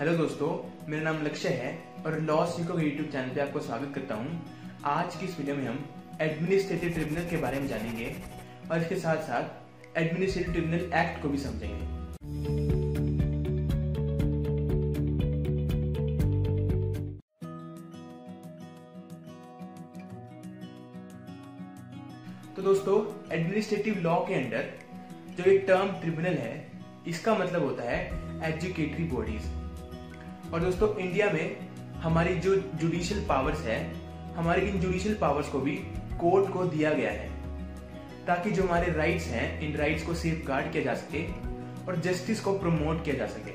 Hello दोस्तों, मेरा नाम लक्ष्य है और लॉ सीखो के यूट्यूब चैनल पे आपको स्वागत करता हूँ। आज की इस वीडियो में हम एडमिनिस्ट्रेटिव ट्रिब्यूनल के बारे में जानेंगे और इसके साथ साथ एडमिनिस्ट्रेटिव ट्रिब्यूनल एक्ट को भी समझेंगे। तो दोस्तों, एडमिनिस्ट्रेटिव लॉ के अंडर जो एक टर्म ट्रिब्यूनल है, इसका मतलब होता है एजुकेटरी बॉडीज। और दोस्तों, इंडिया में हमारी जो जुडिशियल पावर्स है, हमारी इन जुडिशियल पावर्स को भी कोर्ट को दिया गया है ताकि जो हमारे राइट्स हैं, इन राइट्स को सेफगार्ड किया जा सके और जस्टिस को प्रमोट किया जा सके।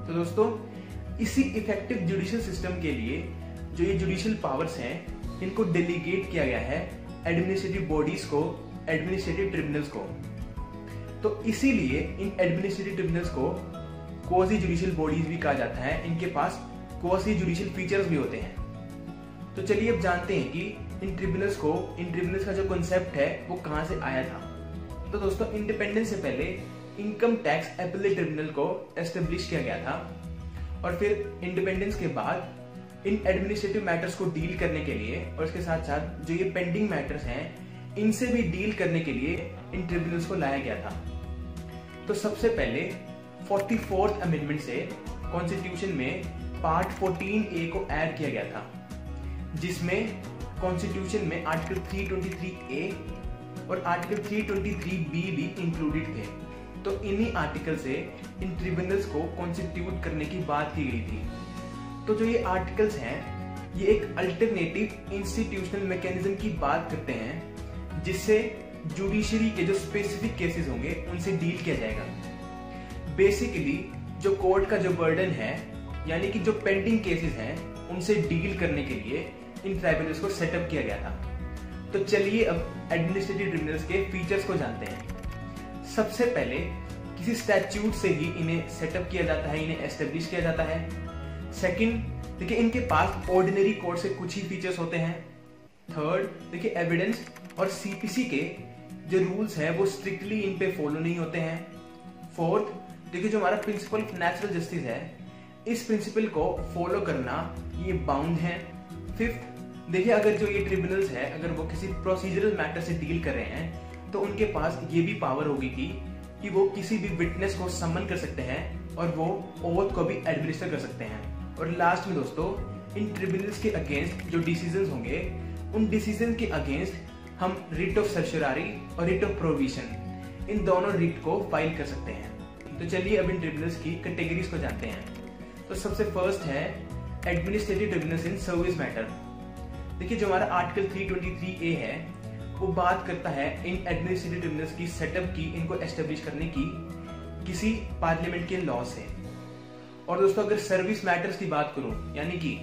तो दोस्तों, इसी इफेक्टिव जुडिशियल सिस्टम के लिए जो ये जुडिशियल पावर्स हैं, इनको डेलीगेट किया गया है एडमिनिस्ट्रेटिव बॉडीज को, एडमिनिस्ट्रेटिव ट्रिब्यूनल्स को। तो इसीलिए इन एडमिनिस्ट्रेटिव ट्रिब्यूनल्स को क्वासी जुडिशियल बॉडीज भी कहा जाता है। इनके पास क्वासी जुडिशियल फीचर्स भी होते हैं। तो चलिए अब जानते हैं कि इन ट्रिब्यूनल्स का जो कॉन्सेप्ट है वो कहां से आया था। तो दोस्तों, इंडिपेंडेंस से पहले इनकम टैक्स एपेलेट ट्रिब्यूनल को एस्टेब्लिश किया गया था और फिर इंडिपेंडेंस के बाद इन एडमिनिस्ट्रेटिव मैटर्स को डील करने के लिए और इसके साथ साथ जो ये पेंडिंग मैटर्स हैं, इनसे भी डील करने के लिए इन ट्रिब्यूनल्स को लाया गया था। तो सबसे पहले 44th अमेंडमेंट से कॉन्स्टिट्यूशन में पार्ट 14A को ऐड किया गया था, जिसमें कॉन्स्टिट्यूशन में आर्टिकल 323A और आर्टिकल 323B भी इंक्लूडेड थे। तो इन्हीं आर्टिकल से इन ट्रिब्यूनल्स को कॉन्स्टिट्यूट करने की बात की गई थी। तो जो ये आर्टिकल्स हैं, ये एक अल्टरनेटिव इंस्टीट्यूशनल मैकेनिज्म की बात करते हैं जिससे जुडिशरी के जो स्पेसिफिक केसेस होंगे उनसे डील किया जाएगा। बेसिकली जो कोर्ट का जो बर्डन है, यानी कि जो पेंडिंग केसेस हैं, उनसे डील करने के लिए इन ट्राइब्यूनल्स को सेटअप किया गया था। तो चलिए अब एडमिनिस्ट्रेटिव ट्रिब्यूनल्स के फीचर्स को जानते हैं। सबसे पहले किसी स्टैट्यूट से ही इन्हें सेटअप किया जाता है, इन्हें एस्टेब्लिश किया जाता है। सेकंड, देखिए इनके पास ऑर्डिनरी कोर्ट से कुछ ही फीचर्स होते हैं। थर्ड, देखिए एविडेंस और सीपीसी के जो रूल्स हैं वो स्ट्रिक्टली इन पे फॉलो नहीं होते हैं। फोर्थ, देखिए जो हमारा प्रिंसिपल ऑफ नेचुरल जस्टिस है, इस प्रिंसिपल को फॉलो करना ये बाउंड है। फिफ्थ, देखिए अगर जो ये ट्रिब्यूनल्स है, अगर वो किसी प्रोसीजरल मैटर से डील कर रहे हैं तो उनके पास ये भी पावर होगी कि वो किसी भी विटनेस को समन कर सकते हैं और वो ओथ को भी एडमिनिस्टर कर सकते हैं। और लास्ट में दोस्तों, इन ट्रिब्यूनल्स के अगेंस्ट जो डिसीजंस होंगे, उन डिसीजन के अगेंस्ट हम रिट ऑफ सर्शियरी और रिट ऑफ प्रोविजन, इन दोनों रिट को फाइल कर सकते हैं। तो चलिए अब इन ट्रिब्यूनल्स की कैटेगरीज को जानते हैं। तो सबसे फर्स्ट है administrative tribunals in service matter. देखिए जो हमारा आर्टिकल 323A है, वो बात करता है इन एडमिनिस्ट्रेटिव ट्रिब्यूनल्स की सेटअप की, इनको एस्टेब्लिश करने की किसी पार्लियामेंट के लॉ से। और दोस्तों, अगर सर्विस मैटर्स की बात करूं, यानी कि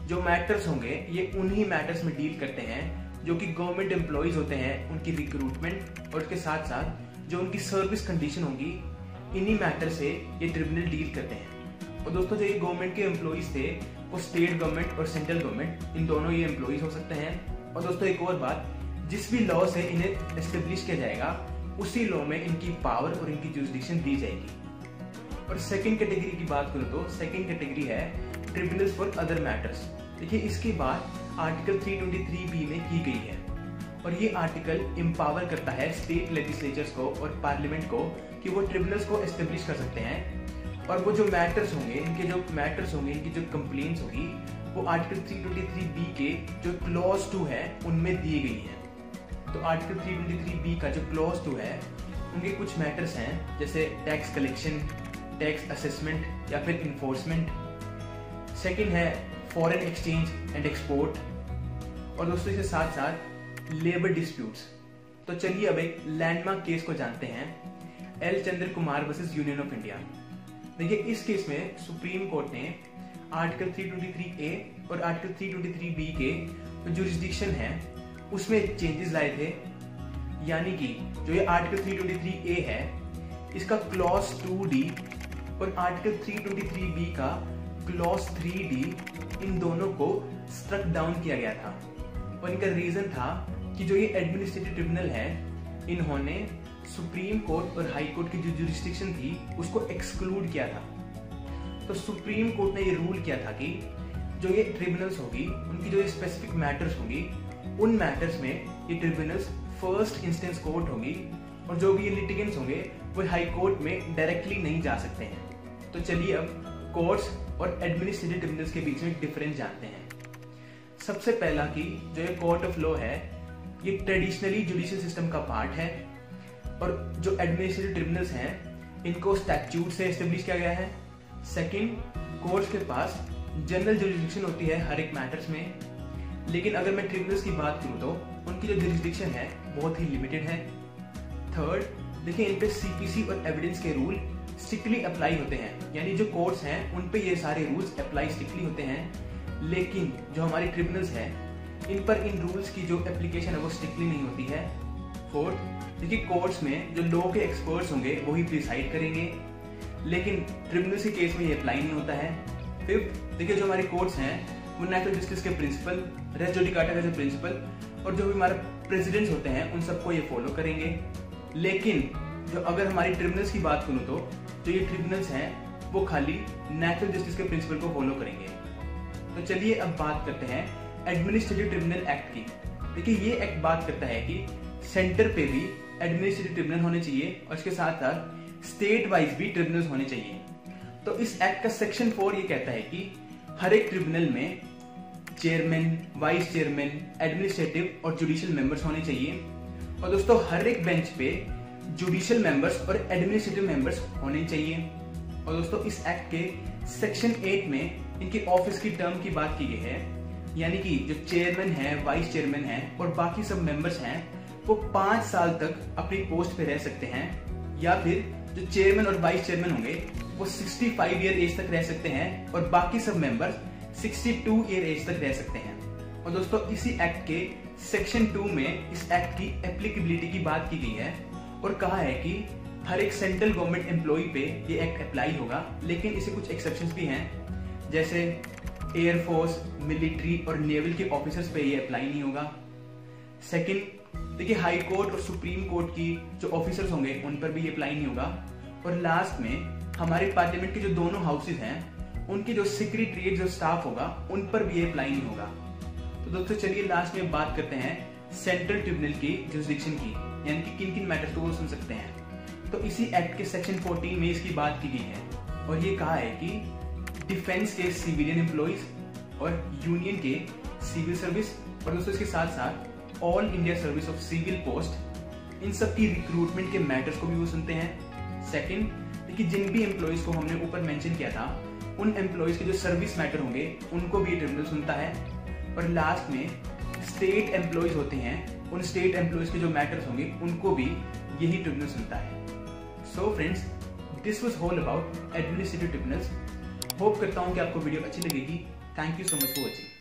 जो मैटर्स होंगे ये उन्हीं मैटर्स में डील करते हैं जो कि गवर्नमेंट एम्प्लॉइज होते हैं, उनकी रिक्रूटमेंट और उसके साथ साथ जो उनकी सर्विस कंडीशन होगी, इन्हीं मैटर से ये ट्रिब्यूनल डील करते हैं। और दोस्तों, जो ये गवर्नमेंट के एम्प्लॉइज थे, वो स्टेट गवर्नमेंट और सेंट्रल गवर्नमेंट, इन दोनों ये एम्प्लॉइज हो सकते हैं। और दोस्तों, एक और बात, जिस भी लॉ से इन्हें एस्टेब्लिश किया जाएगा, उसी लॉ में इनकी पावर और इनकी जुरिसडिक्शन दी जाएगी। और सेकंड कैटेगरी की बात करूं तो सेकंड कैटेगरी है ट्रिब्यूनल्स फॉर अदर मैटर्स। देखिए इसकी बात आर्टिकल 323B में की गई है और ये आर्टिकल एम्पावर करता है स्टेट लेजिस्लेचर्स को और पार्लियामेंट को कि वो ट्रिब्यूनल्स को एस्टेब्लिश कर सकते हैं। और वो जो मैटर्स होंगे, इनके जो कंप्लेंट्स होगी, वो आर्टिकल 323B के जो क्लॉज 2 है उनमें दी गई है। तो आर्टिकल 323B का जो क्लॉज 2 है, उनके कुछ मैटर्स हैं जैसे टैक्स कलेक्शन, टैक्स असेसमेंट या फिर इन्फोर्समेंट। सेकंड है फॉरेन एक्सचेंज एंड एक्सपोर्ट। और दोस्तों, इसके साथ साथ लेबर डिस्प्यूट्स। तो चलिए अब एक लैंडमार्क केस को जानते हैं, L Chandra Kumar versus union of India. देखिए इस केस में सुप्रीम कोर्ट ने आर्टिकल 323A और आर्टिकल 323B के जो जुरिसडिक्शन है उसमें चेंजेस लाए थे। यानी कि जो ये आर्टिकल 323A है, इसका क्लॉज 2D और आर्टिकल 323B का क्लॉज 3D, इन दोनों को स्ट्रक डाउन किया गया था। और इनका रीजन था कि जो ये एडमिनिस्ट्रेटिव ट्रिब्यूनल है, इन्होंने सुप्रीम कोर्ट और हाई कोर्ट की जो जुरिसडिक्शन थी उसको एक्सक्लूड किया था। तो सुप्रीम कोर्ट ने ये रूल किया था कि जो ये ट्रिब्यूनल्स होगी उनकी जो स्पेसिफिक मैटर्स होंगी उन मैटर्स में ये ट्रिब्यूनल्स फर्स्ट इंस्टेंस कोर्ट होगी और जो भी ये लिटिगेंट्स होंगे वो हाई कोर्ट में डायरेक्टली नहीं जा सकते हैं। तो चलिए अब कोर्ट्स और एडमिनिस्ट्रेटिव ट्रिब्यूनल्स के बीच में डिफरेंस जानते हैं। सबसे पहला कि जो ये कोर्ट ऑफ लॉ है ये ट्रेडिशनली जुडिशियल सिस्टम का पार्ट है और जो एडमिनिस्ट्रेटिव ट्रिब्यूनल्स हैं इनको स्टैट्यूट से एस्टेब्लिश किया गया है। सेकंड, कोर्ट्स के पास जनरल जुरिस्डिक्शन होती है हर एक मैटर्स में, लेकिन अगर मैं ट्रिब्यूनल्स की बात करूं तो उनकी जो जुरिस्डिक्शन है बहुत ही लिमिटेड है। थर्ड, देखिए इन पे सीपीसी और एविडेंस के रूल स्ट्रिक्टली अप्लाई होते हैं, यानी जो कोर्ट्स हैं उन पे ये सारे रूल्स अप्लाई स्ट्रिक्टली होते हैं, लेकिन जो हमारी ट्रिब्यूनल्स हैं इन पर इन रूल्स की जो एप्लीकेशन है वो स्ट्रिक्टली नहीं होती है। फोर्थ, देखिए कोर्ट्स में जो लॉ के एक्सपर्ट्स होंगे वो ही प्रिसाइड करेंगे, लेकिन ट्रिब्यूनल्स के केस में ये अप्लाई नहीं होता है। फिफ्थ, देखिए जो हमारे कोर्ट्स हैं वो नेचुरल जस्टिस के प्रिंसिपल, रेस जुडिकाटा का जो प्रिंसिपल और जो भी हमारे प्रेसिडेंट्स होते हैं उन सबको ये फॉलो करेंगे। लेकिन जो अगर हमारी ट्रिब्यूनल्स की बात करूं तो जो ये ट्रिब्यूनल्स हैं वो खाली नेचुरल जस्टिस के प्रिंसिपल को फॉलो करेंगे। तो चलिए अब बात करते हैं एडमिनिस्ट्रेटिव ट्रिब्यूनल एक्ट की। देखिए ये एक्ट बात करता है कि सेंटर पे भी एडमिनिस्ट्रेटिव ट्रिब्यूनल होने चाहिए और इसके साथ साथ स्टेट वाइज भी ट्रिब्यूनल्स होने चाहिए। तो इस एक्ट का सेक्शन 4 ये कहता है कि हर एक ट्रिब्यूनल में चेयरमैन, वाइस चेयरमैन, एडमिनिस्ट्रेटिव और जुडिशियल मेंबर्स होने चाहिए और दोस्तों हर एक बेंच पे जुडिशियल मेंबर्स और एडमिनिस्ट्रेटिव मेंबर्स होने चाहिए। और दोस्तों इस एक्ट के सेक्शन 8 में इनके ऑफिस की टर्म की बात की गई है, यानी कि जो चेयरमैन है, वाइस चेयरमैन है और बाकी सब मेंबर्स हैं वो 5 साल तक अपनी पोस्ट पे रह सकते हैं, या फिर जो चेयरमैन और वाइस चेयरमैन होंगे वो 65 ईयर एज तक रह सकते हैं और बाकी सब मेंबर्स 62 ईयर एज तक रह सकते हैं। और दोस्तों इसी एक्ट के सेक्शन 2 में इस एक्ट की एप्लीकेबिलिटी की बात की गई है और कहा है कि हर एक सेंट्रल गवर्नमेंट एम्प्लॉय पे ये एक्ट अप्लाई होगा, लेकिन इसे कुछ एक्सेप्शंस भी हैं, जैसे एयरफोर्स, मिलिट्री और नेवल के ऑफिसर्स पे ये अप्लाई नहीं होगा। सेकंड, देखिए हाई कोर्ट और सुप्रीम कोर्ट की जो ऑफिसर्स होंगे उन पर भी ये अप्लाई नहीं होगा। और लास्ट में हमारे पार्लियामेंट के जो दोनों हाउसेज हैं उनके जो सेक्रेटरीट जो स्टाफ होगा उन पर भी ये अप्लाई नहीं होगा। तो दोस्तों चलिए लास्ट में बात करते हैं सेंट्रल ट्रिब्यूनल की जुरिस्डिक्शन की, यानी कि किन किन मैटर्स को वो सुन सकते हैं। तो इसी एक्ट के सेक्शन 14 में इसकी बात की गई है और ये कहा है कि डिफेंस के सिविलियन एम्प्लॉइज और यूनियन के सिविल सर्विस और दोस्तों इसके साथ साथ all India service of civil post, इन सब की रिक्रूटमेंट के मैटर्स को भी वो सुनते हैं। सेकंड, देखिए जिन भी एम्प्लॉइज को हमने ऊपर मेंशन किया था उन एम्प्लॉइज के जो सर्विस मैटर होंगे उनको भी ट्रिब्यूनल सुनता है। और लास्ट में स्टेट एम्प्लॉइज होते हैं, उन स्टेट एम्प्लॉइज के जो मैटर्स होंगे उनको भी यही ट्रिब्यूनल सुनता है। So friends, this was all about administrative tribunals. Hope करता हूँ कि आपको वीडियो अच्छी लगेगी। Thank you so much for watching.